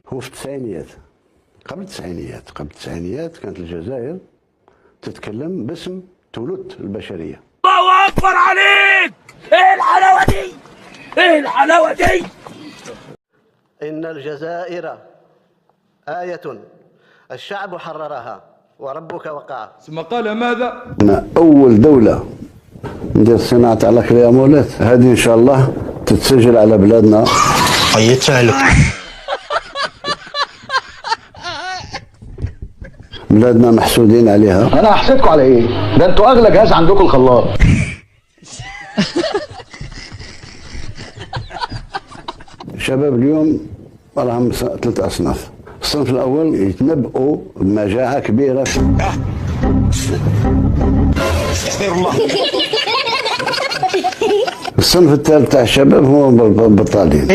هو في التسعينيات، قبل التسعينيات كانت الجزائر تتكلم باسم ثلث البشرية. الله أكبر عليك! إيه الحلاوة دي؟ إيه الحلاوة دي؟ إن الجزائر آية الشعب حررها وربك وقعها. ثم قال ماذا؟ أول دولة ندير صناعة على كريامولات، هذه إن شاء الله تتسجل على بلادنا. يتسالك بلادنا محسودين عليها. انا احسدكم على ايه؟ ده انتوا اغلى جهاز عندكم الخلاط. شباب اليوم راهم ثلاث أصناف. الصنف الأول يتنبؤوا بمجاعة كبيرة. استغفر الله. الصنف الثالث تاع الشباب هو بطالين.